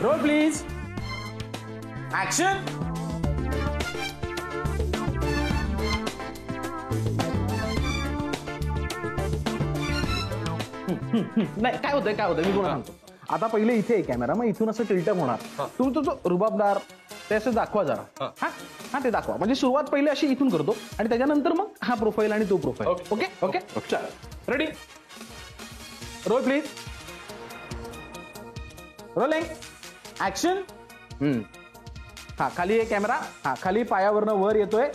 Role please. Action. नाही काय होतंय मी तुम्हाला सांगतो. आता पहिले इथे कॅमेरा, मग इथून असं टिल्टअप होणार. तुम्ही तो जो रुबाबदार ते असं दाखवा जरा. हा ते दाखवा. म्हणजे सुरुवात पहिले अशी इथून करतो आणि त्याच्यानंतर मग हा प्रोफाईल आणि तो प्रोफाईल. ओके ओके चल ready. Roll please. Rolling. Action. हा खाली आहे कॅमेरा. हा खाली पायावरनं वर येतोय.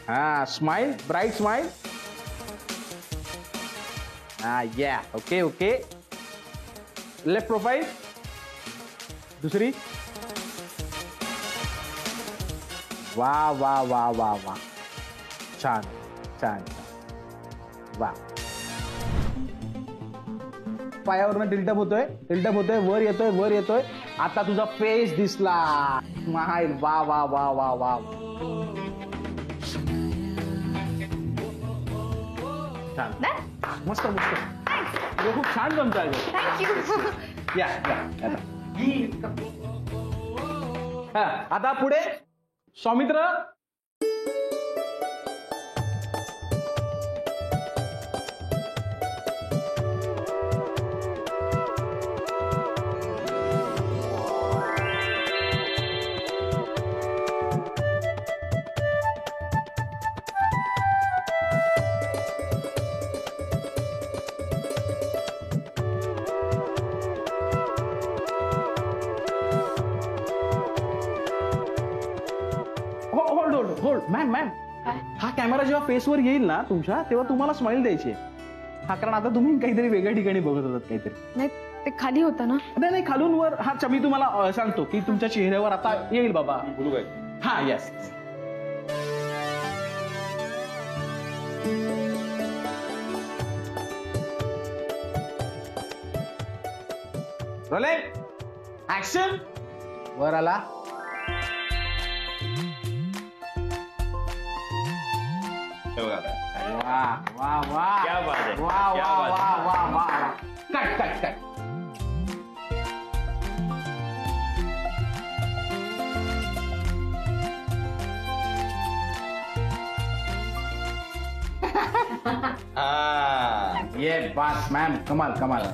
हा स्माइल, ब्राईट स्माइल. हा या ओके ओके. Left profile. दुसरी. वा वा वा वा वा. छान छान वा. पायावरनं टिल्टअप होतोय वर येतोय. आता तुझा फेस दिसला. स्माइल. वा वा वा वा वा. छान मस्त खूप छान जमतंय. या आता पुढे सौमित्र. होल्ड मॅम हा कॅमेरा जेव्हा फेसवर येईल ना तुमच्या, तेव्हा तुम्हाला स्माइल द्यायची. हा कारण आता तुम्ही काहीतरी वेगळ्या ठिकाणी बघत होतात काहीतरी. नाही ते खाली होतं ना. नाही खालून वर. हा मी तुम्हाला सांगतो की तुमच्या चेहऱ्यावर आता येईल बाबा. हा येस. रोलिंग. ऍक्शन. वर आला. वाह वाह वाह क्या बात है. वाह वाह वाह वाह वाह. कट. ये बात मैम कमाल.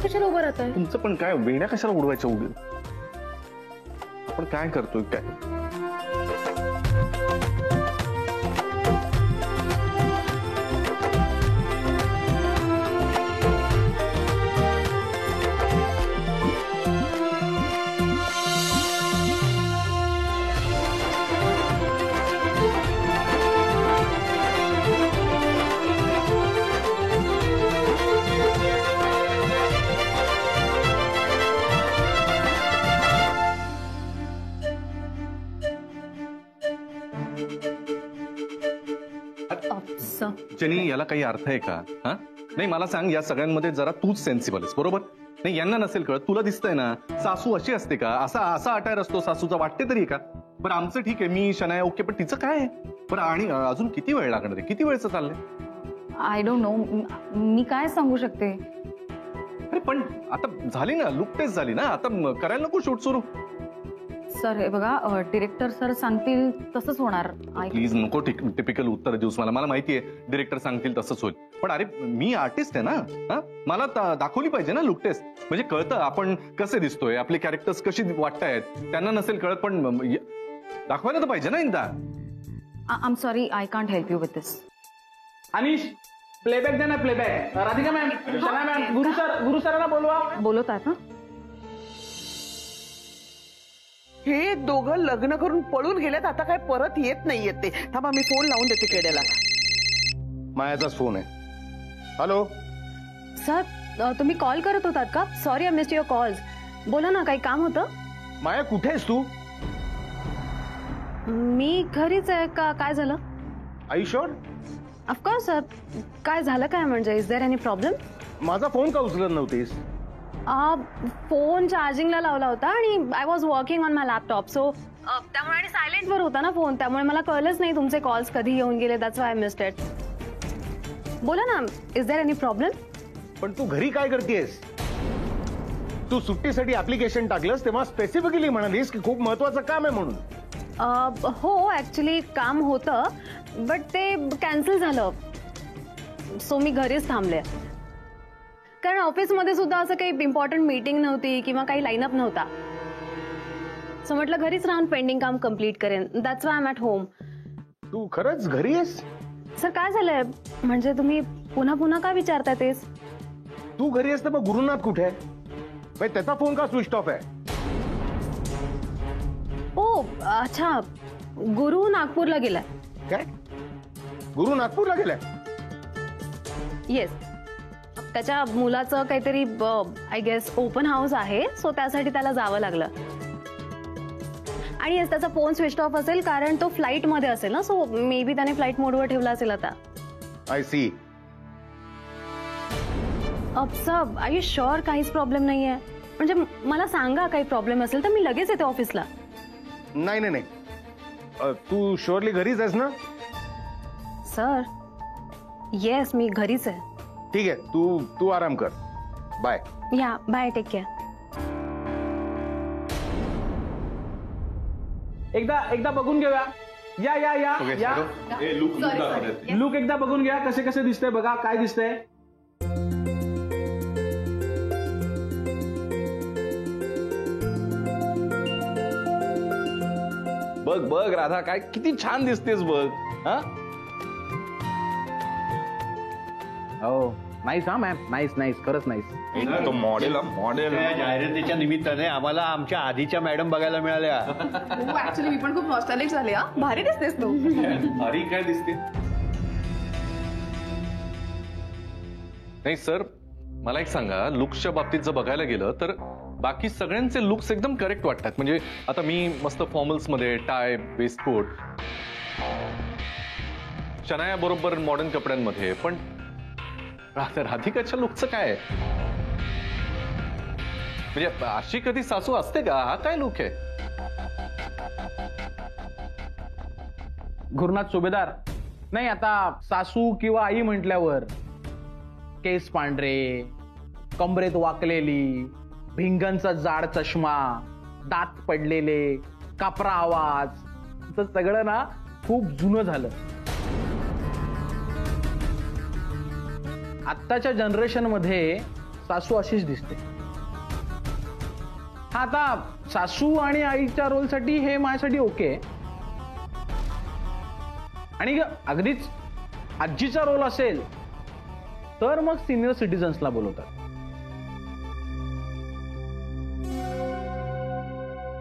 कशाला उभं राहताय? तुमचं पण काय वेड्या कशाला उडवायच्या उडी. आपण काय करतोय काय. जेनी याला काही अर्थ आहे का. हा नाही मला सांग, या सगळ्यांमध्ये जरा तूच सेन्सिबल आहेस बरोबर. नाही यांना नसेल कळत, तुला दिसतंय ना. सासू अशी असते का. असा अटायर असतो सासूचा, वाटते तरी का. बरं आमचं ठीक आहे, मी शनाया ओके, पण तिचं काय आहे बरं. आणि अजून किती वेळ लागणार आहे. किती वेळचं चाललंय. I don't know. मी काय सांगू शकते. अरे पण आता झाली ना, लुक टेस्ट झाली ना, आता करायला नको शूट सुरू. सर हे बघा, डिरेक्टर सर सांगतील तसंच होणार. प्लीज नको टिपिकल उत्तर देऊस. मला माहितीये डिरेक्टर सांगतील तसंच होईल, पण अरे मी आर्टिस्ट आहे ना. मला दाखवली पाहिजे ना लुक टेस्ट. म्हणजे कळतं आपण कसे दिसतोय, आपली कॅरेक्टर्स कशी वाटतायत. त्यांना नसेल कळत पण दाखवायला तर पाहिजे ना एकदा. I am sorry, I can't help you with this. Anish playback द्या ना. प्लेबॅक. राधिका मॅम, शना मॅम, गुरु सरांना बोलवा. बोलत आहेत ना. हे दोघं लग्न करून पळून गेलेत, आता काय परत येत नाहीयेत ते. थांबा मी फोन लावून देते केड्याला. मायाचाच फोन आहे. हॅलो सर तुम्ही कॉल करत होतात का. Sorry I missed your calls. बोला ना, काही काम होतं. माया कुठे आहेस तू? मी घरीच आहे का? काय झालं? I sure? Of course sir. काय झालं काय म्हणजे? Is there any problem? माझा फोन का उचलत नव्हतीस? फोन चार्जिंगला लावला होता आणि I was working on my laptop, so त्यामुळे आणि सायलेंट वर होता ना फोन, त्यामुळे मला कळलंच नाही तुमचे कॉल्स कधी येऊन गेले. That's why I missed it. बोला ना, इज देअर एनी प्रॉब्लेम? पण तू घरी काय करतेस? तू सुट्टीसाठी ऍप्लिकेशन टाकलंस तेव्हा स्पेसिफिकली म्हणालीस की खूप महत्वाचं काम आहे म्हणून. हो, ऍक्च्युली काम होतं बट ते कॅन्सल झालं, सो मी घरीच थांबले. कारण ऑफिसमध्ये सुद्धा असं काही इम्पॉर्टंट मीटिंग नव्हती किंवा काही लाईनअप नव्हता, सो म्हटलं घरीच राहून पेंडिंग काम कम्प्लीट करेन. That's why I am at home. तू खरंच घरी आहेस? सर काय झालंय म्हणजे तुम्ही पुन्हा पुन्हा का विचारताय तेच? तू घरी आहेस तर मग गुरुनाथ कुठे आहे? भाई त्याचा फोन का स्विच ऑफ आहे? ओ अच्छा, गुरु नागपूरला गेलाय. काय? गुरु नागपूरला गेलाय? येस, त्याच्या मुलाचं काहीतरी आय गेस ओपन हाऊस आहे, सो त्यासाठी त्याला जावं लागलं. आणि येस, त्याचा फोन स्विच ऑफ असेल कारण तो फ्लाईट मध्ये असेल ना, सो मे बी त्याने फ्लाईट मोडवर ठेवला असेल आता. I see. सब आय यू शुअर काहीच प्रॉब्लेम नाहीये? म्हणजे मला सांगा काही प्रॉब्लेम असेल तर मी लगेच येते ऑफिसला. नाही नाही नाही, तू शुअरली घरीच आहेस ना? सर येस, मी घरीच आहे. ठीक आहे, तू आराम कर. बाय. या बाय, टेक केअर. एकदा बघून घेऊया. या या या या लुक एकदा बघून घ्या, कसे कसे दिसतंय बघा. काय दिसतंय? बघ बघ राधा, काय किती छान दिसतेस बघ. हा हो, नाईस. हा मॅम, नाईस नाईस, खरंच नाईस. तो मॉडेल मॉडेल त्या जाहिरातीच्या निमित्ताने आम्हाला आमच्या आधीच्या मॅडम बघायला मिळाल्या. ऍक्च्युली मी पण खूप नॉस्टॅल्जिक झाले. हा, भारी दिसतेस तू. भारी काय दिसते? नाही सर, मला एक सांगा, लुक्सच्या बाबतीत जर बघायला गेलं तर बाकी सगळ्यांचे लुक्स एकदम करेक्ट वाटतात. म्हणजे आता मी मस्त फॉर्मल्स मध्ये टाय, वेस्टकोट, शनाया बरोबर मॉडर्न कपड्यांमध्ये, पण राधिकाच्या लुकचं काय? म्हणजे अशी कधी सासू असते का? हा काय लुक आहे? गुरुनाथ सुभेदार, नाही आता सासू किंवा आई म्हटल्यावर केस पांढरे, कमरेत वाकलेली, भिंगांचा जाड चष्मा, दात पडलेले, कापरा आवाज, तर सगळं ना खूप जुनं झालं. आत्ताच्या जनरेशन मध्ये सासू अशीच दिसते. हा, आता सासू आणि आईच्या रोलसाठी हे माझ्यासाठी ओके. आणि अगदीच आजीचा रोल असेल तर मग सिनियर सिटीजन्सला बोलवतात.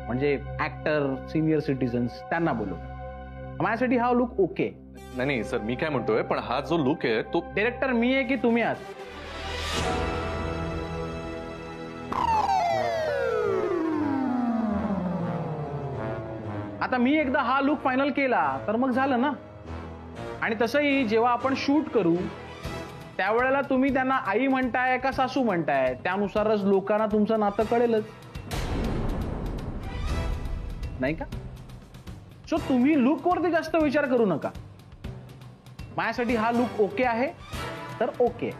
म्हणजे ऍक्टर, सिनियर सिटीजन्स त्यांना बोलवतात. माझ्यासाठी हा लुक ओके. नाही सर, मी काय म्हणतोय, पण हा जो लुक आहे तो डायरेक्टर मी आहे की तुम्ही आहात? आता मी एकदा हा लुक फायनल केला तर मग झालं ना. आणि तसंही जेव्हा आपण शूट करू त्यावेळेला तुम्ही त्यांना आई म्हणताय का सासू म्हणताय, त्यानुसारच लोकांना तुमचं नातं कळेलच, नाही का? सो तुम्ही लुक वरती जास्त विचार करू नका. माझ्यासाठी हा लुक ओके आहे तर ओके.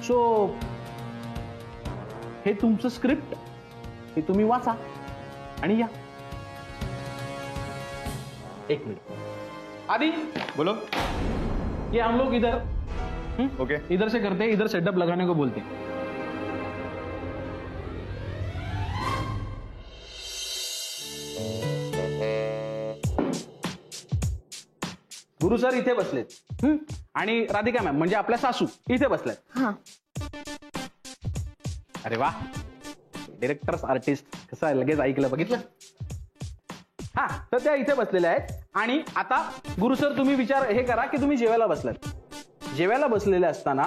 सो हे तुमचं स्क्रिप्ट, हे तुम्ही वाचा आणि या. एक मिनिट आदि, बोलो. ये हम लोग इधर ओके. इधर से करते हैं, इधर सेटअप लगाने को बोलते हैं. गुरु सर इथे बसलेत आणि राधिका मॅम म्हणजे आपल्या सासू इथे बसल्यात. हा, अरे वा, डिरेक्टर्स आर्टिस्ट कसं आहे, लगेच ऐकलं, बघितलं. हा, तर त्या इथे बसलेल्या आहेत. आणि आता गुरु सर तुम्ही विचार हे करा की तुम्ही जेवायला बसलात. जेवायला बसलेले असताना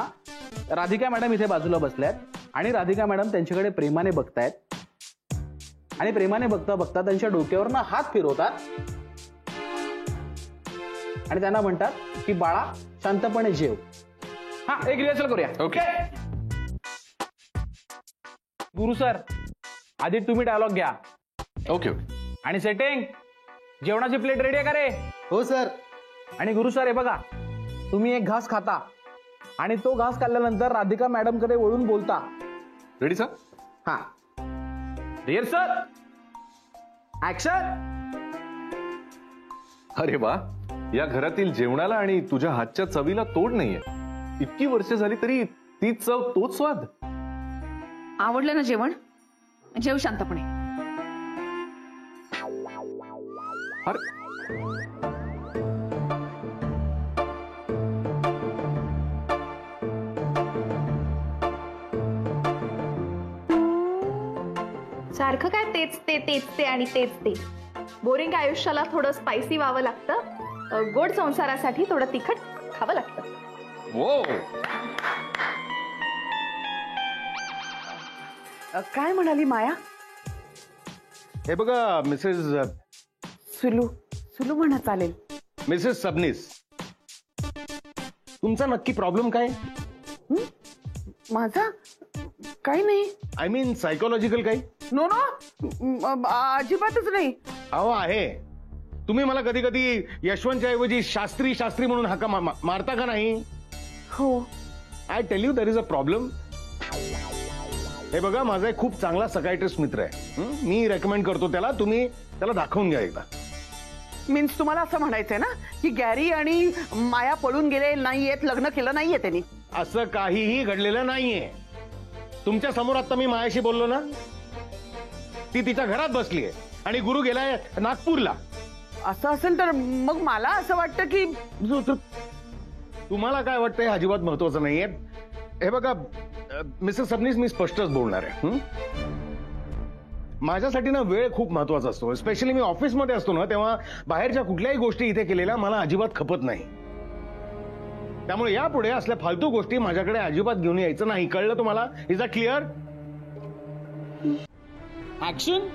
राधिका मॅडम इथे बाजूला बसल्यात आणि राधिका मॅडम त्यांच्याकडे प्रेमाने बघतायत आणि प्रेमाने बघता बघता त्यांच्या डोक्यावरनं हात फिरवतात आणि त्यांना म्हणतात की बाळा शांतपणे जेव. हा, एक रिहर्सल करूया. ओके. गुरु सर, आधी तुम्ही डायलॉग घ्या. Okay okay. आणि सेटिंग, जेवणाची प्लेट रेडी आहे का रे? हो सर. आणि गुरु सर, हे बघा, तुम्ही एक घास खाता आणि तो घास खाल्ल्यानंतर राधिका मॅडम कडे वळून बोलता. Ready sir? हा. Rehearsal, action. अरे वा, या घरातील जेवणाला आणि तुझ्या हातच्या चवीला तोड नाहीये. इतकी वर्ष झाली तरी तीच चव, तोच स्वाद. आवडलं ना जेवण? जेव शांतपणे. अरे सारखं काय तेच ते आणि तेच ते. बोरिंग आयुष्याला थोडं स्पायसी व्हावं लागतं, गोड संसारासाठी थोडं तिखट खावं लागतं. वो. काय म्हणाली माया? हे बघा मिसेस सुलू म्हणा चालेल. मिसेस सबनीस, तुमचा नक्की प्रॉब्लेम काय? माझा काही नाही. आय मीन सायकोलॉजिकल काही? नो नो, अजिबातच नाही. अहो आहे. तुम्ही मला कधी कधी यशवंतच्या ऐवजी शास्त्री शास्त्री म्हणून हाका मारता का नाही? हो. I tell you, there is a problem. हे बघा, माझा एक खूप चांगला सकायट्रिस्ट मित्र आहे. मी रेकमेंड करतो त्याला. तुम्ही त्याला दाखवून घ्या एकदा. मीन्स तुम्हाला असं म्हणायचंय ना की गॅरी आणि माया पळून गेले नाहीयेत, लग्न केलं नाहीये त्यांनी? असं काहीही घडलेलं नाहीये. तुमच्या समोर आता मी मायाशी बोललो ना, ती तिच्या घरात बसलीये आणि गुरु गेलाय नागपूरला. असं असेल तर मग मला असं वाटतं की तुम्हाला काय वाटतं हे अजिबात महत्वाचं नाहीये. हे बघा मिसेस सबनीस, मी स्पष्टच बोलणार आहे. माझ्यासाठी ना वेळ खूप महत्वाचा असतो. स्पेशली मी ऑफिसमध्ये असतो ना, तेव्हा बाहेरच्या कुठल्याही गोष्टी इथे केलेल्या मला अजिबात खपत नाही. त्यामुळे यापुढे असल्या फालतू गोष्टी माझ्याकडे अजिबात घेऊन यायचं नाही. कळलं तुम्हाला? Is that clear? Action.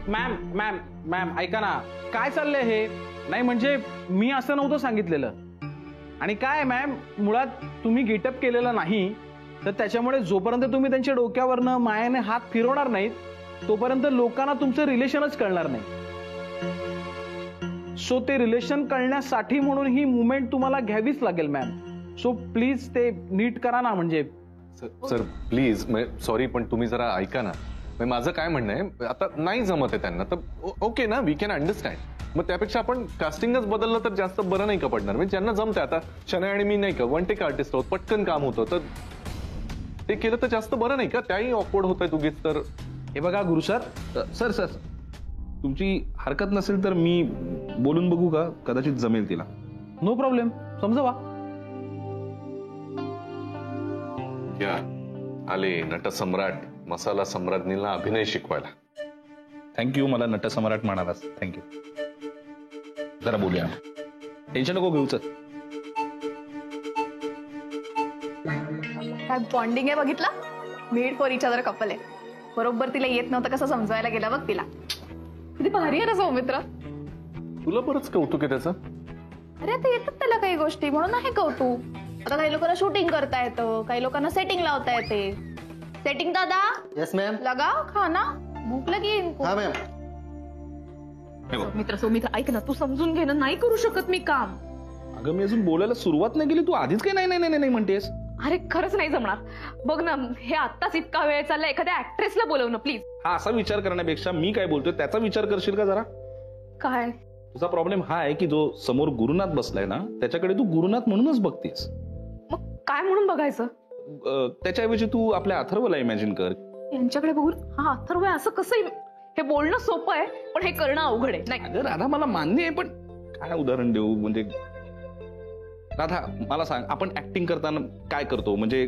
Ma'am ma'am ma'am ऐका ना, काय चाललंय हे? नाही म्हणजे मी असं नव्हतं सांगितलेलं. आणि काय मॅम, मुळात तुम्ही गेटअप केलेलं नाही, तर त्याच्यामुळे जोपर्यंत तुम्ही त्यांच्या डोक्यावरनं मायाने हात फिरवणार नाहीत तोपर्यंत लोकांना तुमचं रिलेशनच कळणार नाही. सो ते रिलेशन कळण्यासाठी म्हणून ही मुवमेंट तुम्हाला घ्यावीच लागेल मॅम. सो प्लीज ते नीट करा ना. म्हणजे सर प्लीज, सॉरी पण तुम्ही जरा ऐका ना. माझं काय म्हणणं आहे, आता नाही जमत आहे त्यांना, तर ओके ना, वी कॅन अंडरस्टँड. मग त्यापेक्षा आपण कास्टिंगच बदललं तर जास्त बरं नाही का पडणार? म्हणजे ज्यांना जमतंय, आता शनय आणि मी नाही का वन टेक आर्टिस्ट आहोत, पटकन काम होतं, तर ते केलं तर जास्त बरं नाही का? त्याही ऑकवर्ड होत आहे उगीच. तर हे बघा गुरु सर, सर सर तुमची हरकत नसेल तर मी बोलून बघू का? कदाचित जमेल तिला. नो प्रॉब्लेम, समजवा. या आले नटसम्राट, मसाला सम्राज्ञीला अभिनय शिकवायला. थँक्यू, मला नटसम्राट म्हणालास. थँक्यू. जरा बोलूया. टेन्शन नको घेऊच. काय बॉन्डिंग आहे बघितला? Made for each other couple आहे. बरोबर तिला येत नव्हतं कसं समजवायला गेला बघ तिला. किती भारी आहे ना सौमित्र. तुला बरंच कौतुक आहे त्याचं. अरे आता येतात त्याला काही गोष्टी म्हणून आहे कौतुक. आता काही लोकांना शूटिंग करता येतं, काही लोकांना सेटिंग लावता येते. सेटिंग दादा. Yes ma'am. लगाव खाना, भूक लगी इनको. हा मॅम. सौमित्र ऐक ना, तू समजून घे ना, नाही करू शकत मी काम. अगं मी अजून बोलायला सुरुवात नाही केली, तू आधीच काही नाही नाही नाही नाही म्हणतेस. अरे खरंच नाही जमणार. बघ ना, हे आत्ताच इतका वेळ चाललाय, एखाद्या ऍक्ट्रेसला बोलव ना प्लीज. हा असा विचार करण्यापेक्षा मी काय बोलतोय त्याचा विचार करशील का जरा? काय? तुझा प्रॉब्लेम हा आहे की जो समोर गुरुनाथ बसलाय ना, त्याच्याकडे तू गुरुनाथ म्हणूनच बघतेस. मग काय म्हणून बघायचं? त्याच्याऐवजी तू आपल्या अथर्वला इमॅजिन कर. यांच्याकडे बघून हा अथर्व आहे असं कसं? हे बोलणं सोपं आहे पण हे करणं अवघड आहे. नाही अगं राधा, मला मान्य आहे पण काय उदाहरण देऊ? म्हणजे राधा मला सांग, आपण ऍक्टिंग करताना काय करतो? म्हणजे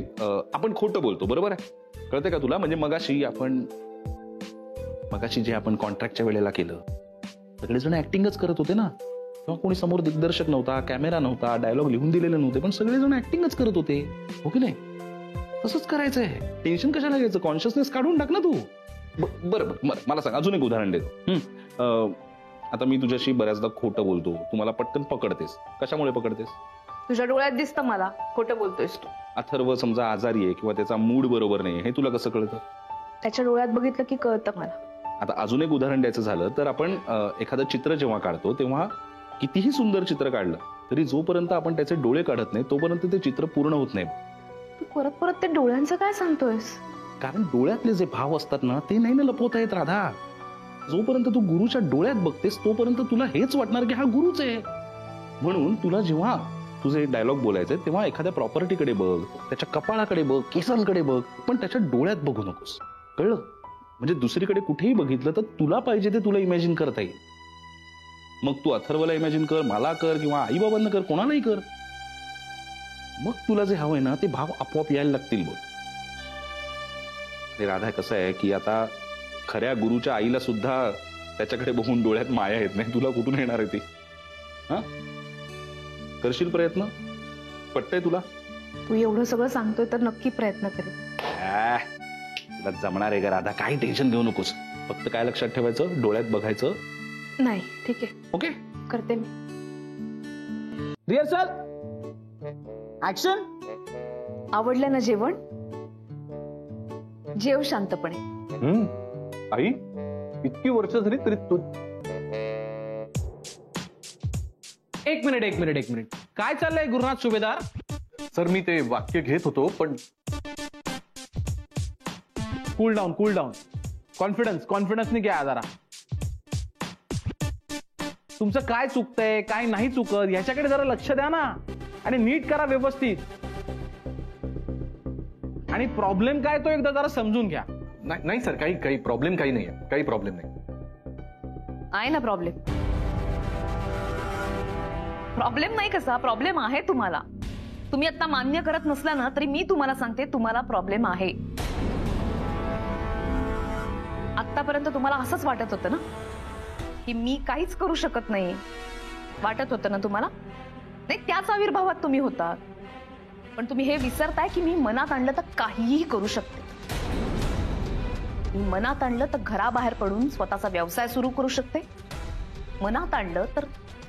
आपण खोटं बोलतो, बरोबर आहे? कळते का तुला? म्हणजे मगाशी जे आपण कॉन्ट्रॅक्टच्या वेळेला केलं, सगळेजण ऍक्टिंगच करत होते ना. तेव्हा कोणी समोर दिग्दर्शक नव्हता, कॅमेरा नव्हता, डायलॉग लिहून दिलेले नव्हते, पण सगळेजण ऍक्टिंगच करत होते, हो की नाही? तसंच करायचंय. टेन्शन कशाला घ्यायचं? कॉन्शियसनेस काढून टाक ना तू. बरं, मला सांग, अजून एक उदाहरण देतो. आता मी तुझ्याशी बऱ्याचदा खोटं बोलतो, तू मला पटकन पकडतेस. कशामुळे पकडतेस? तुझ्या डोळ्यात दिसतं मला खोटं बोलतोयस तू. अथर्व समजा आजारी आहे किंवा त्याचा मूड बरोबर नाही, हे तुला कसं कळतं? त्याच्या डोळ्यात बघितलं की कळतं मला. आता अजून एक उदाहरण द्यायचं झालं तर आपण एखादं चित्र जेव्हा काढतो तेव्हा कितीही सुंदर चित्र काढलं तरी जोपर्यंत आपण त्याचे डोळे काढत नाही तोपर्यंत ते चित्र पूर्ण होत नाही. तू परत परत ते डोळ्यांचं काय सांगतोयस? कारण डोळ्यातले जे भाव असतात ना ते नाही ना लपवता येत राधा. जोपर्यंत तू गुरुच्या डोळ्यात बघतेस तोपर्यंत तुला हेच वाटणार की हा गुरुच आहे. म्हणून तुला जेव्हा तुझे डायलॉग बोलायचे तेव्हा एखाद्या प्रॉपर्टीकडे बघ, त्याच्या कपाळाकडे बघ, केसांकडे बघ, पण त्याच्या डोळ्यात बघू नकोस. कळलं? म्हणजे दुसरीकडे कुठेही बघितलं तर तुला पाहिजे ते तुला इमॅजिन करता येईल. मग तू अथर्वला इमॅजिन कर, मला कर, किंवा आई बाबांना कर, कोणालाही कर. मग तुला जे हवंय ना ते भाव आपोआप यायला लागतील बघ. राधा कसं आहे की आता खऱ्या गुरुच्या आईला सुद्धा त्याच्याकडे बघून डोळ्यात माया येत नाही. तुला कुठून येणार आहे ती? हा, करशील प्रयत्न? पटतंय तुला? तू एवढं सगळं सांगतोय तर नक्की प्रयत्न करेल. तुला जमणार आहे का राधा? काही टेन्शन घेऊ नकोस. फक्त काय लक्षात ठेवायचं, डोळ्यात बघायचं. नाही, ठीक आहे, ओके? करते मी. Rehearsal, action. आवडलं ना जेवण? जेव शांतपणे. आई इतकी वर्ष झाली तरी तू. एक मिनिट. काय चाललंय गुरुनाथ सुभेदार? सर मी ते वाक्य घेत होतो पण. Cool down. कॉन्फिडन्सने घ्या जरा. तुमचं काय चुकतंय, काय नाही चुकत ह्याच्याकडे जरा लक्ष द्या ना, आणि नीट करा व्यवस्थित. आणि प्रॉब्लेम काय तो एकदा जरा समजून घ्या. नाही सर, काही प्रॉब्लेम काही नाही. काही प्रॉब्लेम नाही आहे ना प्रॉब्लेम? प्रॉब्लेम नाही कसा? प्रॉब्लेम आहे तुम्हाला. तुम्ही आता मान्य करत नसला ना तरी मी तुम्हाला सांगते तुम्हाला प्रॉब्लेम आहे. आतापर्यंत तुम्हाला असंच वाटत होतं ना की मी काहीच करू शकत नाही? वाटत होतं ना तुम्हाला? नाही, त्याच आविर्भावात तुम्ही होता. पण तुम्ही हे विसरताय की मी मनात आणलं तर काहीही करू शकते. मी मनात आणलं तर घराबाहेर पडून स्वतःचा व्यवसाय सुरू करू शकते. मनात आणलं तर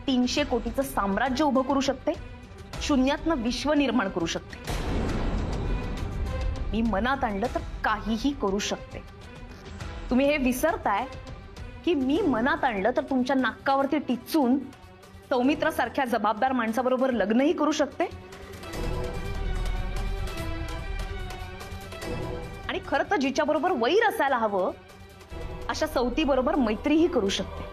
300 कोटीचं साम्राज्य उभं करू शकते. शून्यातनं विश्व निर्माण करू शकते. मी मनात आणलं तर काहीही करू शकते. तुम्ही हे विसरताय की मी मनात आणलं तर तुमच्या नाकावरती टिचून सौमित्रासारख्या जबाबदार माणसाबरोबर लग्नही करू शकते. आणि खरं तर जिच्या बरोबर वैर असायला हवं अशा सौती बरोबर मैत्रीही करू शकते.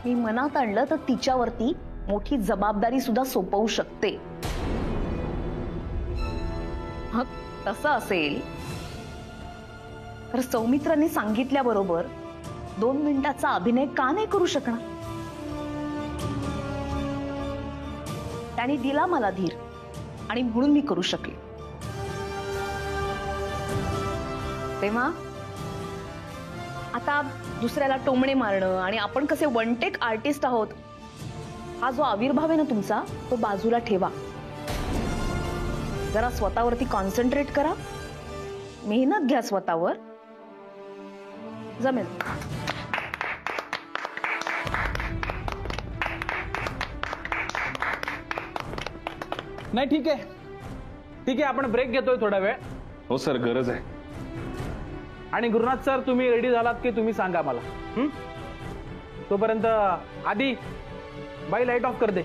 मी मनात आणलं तर तिच्यावरती मोठी जबाबदारी सुद्धा सोपवू शकते. तसं असेल तर सौमित्राने सांगितल्याबरोबर 2 मिनिटाचा अभिनय का नाही करू शकणार? त्याने दिला मला धीर आणि म्हणून मी करू शकले. तेव्हा आता दुसऱ्याला टोमणे मारणं आणि आपण कसे वन टेक आर्टिस्ट आहोत हा जो आविर्भाव आहे ना तुमचा तो बाजूला ठेवा. जरा स्वतःवरती कॉन्सन्ट्रेट करा. मेहनत घ्या स्वतःवर. जमेल. नाही, ठीक आहे, आपण ब्रेक घेतोय थोडा वेळ. हो सर, गरज आहे. आणि गुरुनाथ सर तुम्ही रेडी झालात की तुम्ही सांगा मला. तोपर्यंत आधी बाई लाईट ऑफ कर दे.